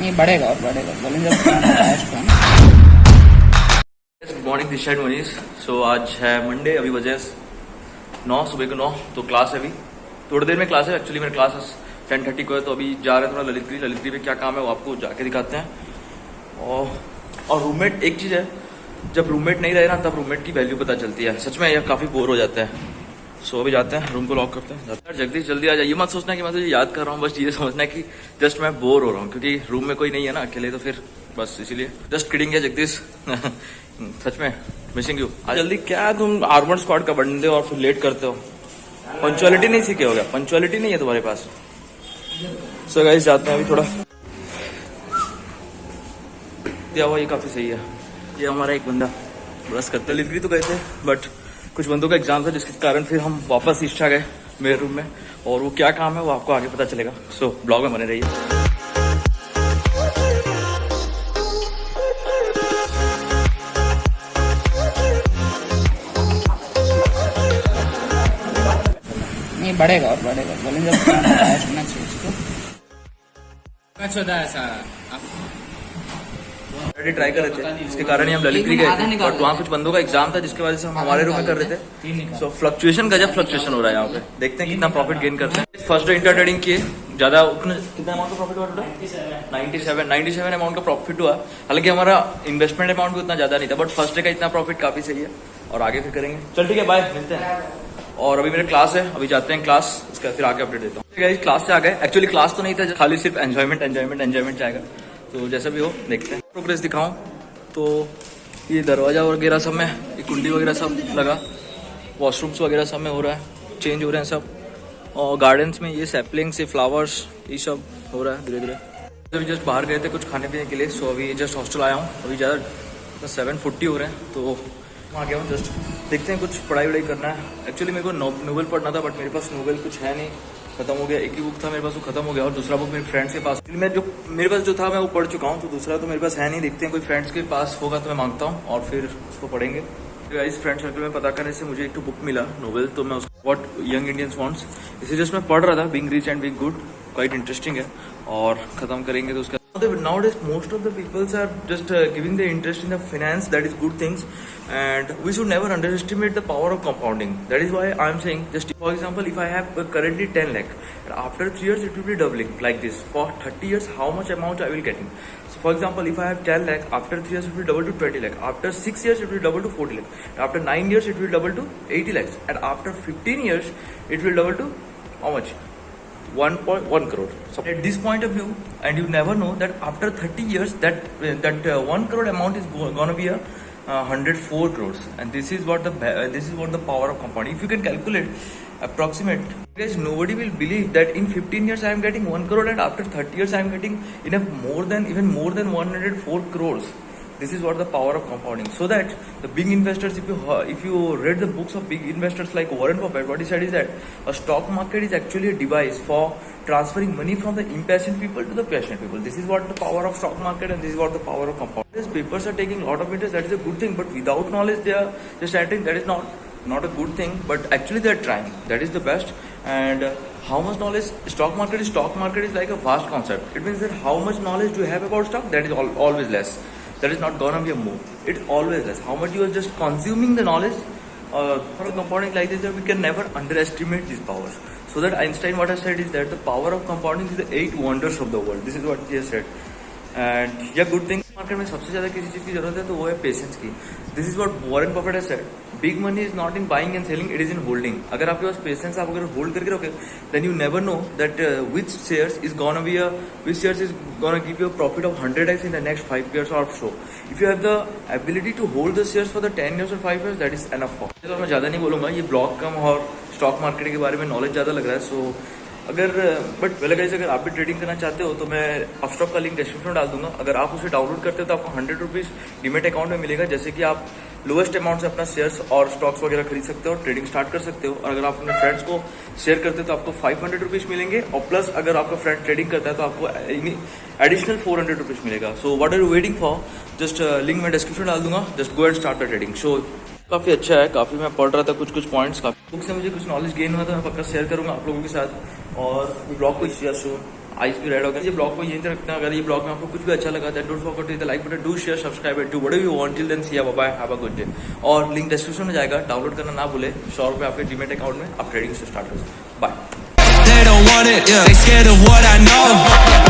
नहीं बढ़ेगा और बढ़ेगा, बोलेंगे good morning, this side Manish. So आज है मंडे, अभी बजे 9 सुबह को 9, तो क्लास है अभी थोड़ी देर में क्लास है। एक्चुअली मेरा क्लास 10:30 को है, तो अभी जा रहे हैं थोड़ा ललितगिरी में क्या काम है वो आपको जाके दिखाते हैं। और रूममेट एक चीज़ है, जब रूममेट नहीं रहे ना तब रूममेट की वैल्यू पता चलती है। सच में यह काफ़ी बोर हो जाते हैं। सो अभी जाते हैं, रूम को लॉक करते हैं। जगदीश जल्दी आ जाए, ये मत सोचना कि मैं तुझे याद कर रहा हूँ, बस ये समझना कि जस्ट मैं बोर हो रहा हूँ क्योंकि रूम में कोई नहीं है ना अकेले, तो फिर बस इसीलिए जस्ट किडिंग है जगदीश। सच में मिसिंग यू। आज जल्दी क्या तुम आर्मर स्क्वाड का बंदे हो और फिर लेट करते हो। पंचुअलिटी नहीं सीखे हो गया, पंचुअलिटी नहीं है तुम्हारे पास। सो गाइस जाते हैं अभी थोड़ा दिया हुआ, ये काफी सही है। ये हमारा एक बंदा बस करते ललितगिरी तो गए थे, बट कुछ बंदों का एग्जाम था जिसके कारण फिर हम वापस ईस्ट आ गए मेरे रूम में, और वो क्या काम है वो आपको आगे पता चलेगा। सो ब्लॉग में बने रहिए। नहीं बढ़ेगा और बढ़ेगा, बोलेंगे सुनना चाहिए इसको। ऑलरेडी ट्राई कर रहे थे, इसके कारण ही हम ललितगिरी गए थे, बट वहाँ कुछ बंदों का एग्जाम था जिसकी वजह से हम हमारे रूम में कर रहे थे। सो फ्लक्चुएशन गजब फ्लक्चुएशन हो रहा है यहाँ पे। देखते हैं कितना प्रॉफिट गेन करते हैं। फर्स्ट डे इंटर ट्रेडिंग किए, ज्यादा कितना अमाउंट का प्रॉफिट हुआ टोटल? 97 अमाउंट का प्रॉफिट हुआ। हालांकि हमारा इन्वेस्टमेंट अमाउंट भी उतना ज्यादा नहीं था, बट फर्स्ट डे का इतना प्रॉफिट काफी सही है और आगे फिर करेंगे। चल ठीक है, बाय, मिलते हैं। और अभी मेरे क्लास है, अभी जाते हैं क्लास, उसका फिर आगे अपडेट देता हूँ। क्लास से आ गए, एक्चुअली क्लास तो नहीं था, खाली सिर्फ एंजॉयमेंट जाएगा। तो जैसा भी हो देखते हैं। प्रोग्रेस दिखाऊं तो ये दरवाजा वगैरह सब में, ये कुंडी वगैरह सब लगा, वॉशरूम्स वगैरह सब में हो रहा है, चेंज हो रहे हैं सब। और गार्डन्स में ये सैपलिंग्स, ये फ्लावर्स, ये सब हो रहा है धीरे धीरे। अभी जस्ट बाहर गए थे कुछ खाने पीने के लिए, सो अभी जस्ट हॉस्टल आया हूँ। अभी ज़्यादा 7:40 हो रहे हैं, तो आ गया हूँ। जस्ट देखते हैं, कुछ पढ़ाई वढ़ाई करना है। एक्चुअली मेरे को नोवेल पढ़ना था, बट मेरे पास नोवेल कुछ है नहीं, खत्म हो गया। एक ही बुक था मेरे पास, वो खत्म हो गया, और दूसरा बुक मेरे फ्रेंड्स के पास, मेरे पास जो था मैं वो पढ़ चुका हूँ, तो दूसरा तो मेरे पास है नहीं। देखते हैं कोई फ्रेंड्स के पास होगा तो मैं मांगता हूँ और फिर उसको पढ़ेंगे। इस फ्रेंड सर्कल में पता करने से मुझे एक बुक मिला नोवेल, तो मैं उसको व्हाट यंग इंडियंस वांट्स, इसे जस्ट मैं पढ़ रहा था। Being rich and being good, quite interesting है, और खत्म करेंगे तो उसका। Nowadays most of the peoples are just giving their interest in the finance, that is good things, and we should never underestimate the power of compounding. That is why I am saying, just for example, if I have currently 10 lakh, after 3 years it will be doubling like this. For 30 years how much amount I will get in? So for example, if I have 10 lakh, after 3 years it will double to 20 lakh, after 6 years it will double to 40 lakh, after 9 years it will double to 80 lakhs, and after 15 years it will double to how much? 1.1 crore. So at this point of view, and you never know that after 30 years that 1 crore amount is gonna be a 104 crores, and this is what the power of compounding. If you can calculate approximate, guys, nobody will believe that in 15 years I am getting 1 crore, and after 30 years I am getting even more than 104 crores. This is what the power of compounding. So that the big investors, if you read the books of big investors like Warren Buffett, what he said is that a stock market is actually a device for transferring money from the impatient people to the passionate people. This is what the power of stock market, and this is what the power of compounding. These papers are taking a lot of interest. That is a good thing, but without knowledge they are just entering. That is not a good thing, but actually they are trying. That is the best. And how much knowledge stock market is like a vast concept. It means that how much knowledge do you have about stock, that is always less. That is not gonna be a move. It's always less. How much you are just consuming the knowledge. For compounding like this, that we can never underestimate these powers. So that Einstein, what has said is that the power of compounding is the 8 wonders of the world. This is what he has said. And yeah, good thing. Market में सबसे ज्यादा किसी चीज की जरूरत है तो वो है पेशेंस की। This is what Warren Buffett has said, big money is not in buying and selling, it is in holding. अगर आपके पास पेशेंस, आप अगर होल्ड करके रखोगे, then you never know that which shares is gonna give you a profit of 100x in the next 5 years or so. If you have the ability to hold the shares for the 10 years or 5 years, that is enough for. तो मैं ज्यादा नहीं बोलूंगा, ये blog कम और stock market के बारे में नॉलेज ज्यादा लग रहा है। सो बट पहले कैसे, अगर आप भी ट्रेडिंग करना चाहते हो तो मैं अपस्टॉक का लिंक डिस्क्रिप्शन में डाल दूंगा। अगर आप उसे डाउनलोड करते हो तो आपको 100 रुपीज डीमेट अकाउंट में मिलेगा, जैसे कि आप लोएस्ट अमाउंट से अपना शेयर्स और स्टॉक्स वगैरह खरीद सकते हो और ट्रेडिंग स्टार्ट कर सकते हो। और अगर आप अपने फ्रेंड्स को शेयर करते हो तो आपको 500 रुपीज मिलेंगे, और प्लस अगर आपका फ्रेंड ट्रेडिंग करता है तो आपको एडिशनल 400 रुपीज मिलेगा। So what are you waiting for? Just link मैं डिस्क्रिप्शन डाल दूंगा, just go and start the trading. So काफ़ी अच्छा है, काफ़ी मैं पढ़ रहा था कुछ पॉइंट्स, काफ़ी बुक से मुझे कुछ नॉलेज गेन हुआ था, मैं पक्का शेयर करूंगा आप लोगों के साथ। और ब्लॉग को शेयर आइस भी रेड हो गया। ये ब्लॉग को यहीं तक रखना। अगर ये ब्लॉग में आपको कुछ भी अच्छा लगा था, don't forget to hit the like button, do share, subscribe, do whatever you want. Till then see you, bye, have a good day. और लिंक डिस्क्रिप्शन में जाएगा, डाउनलोड करना ना भूले। 100 रुपये आपके डीमेट अकाउंट में, आप ट्रेडिंग से स्टार्ट कर सकते। Bye. They don't want it, yeah. They scared of what I know.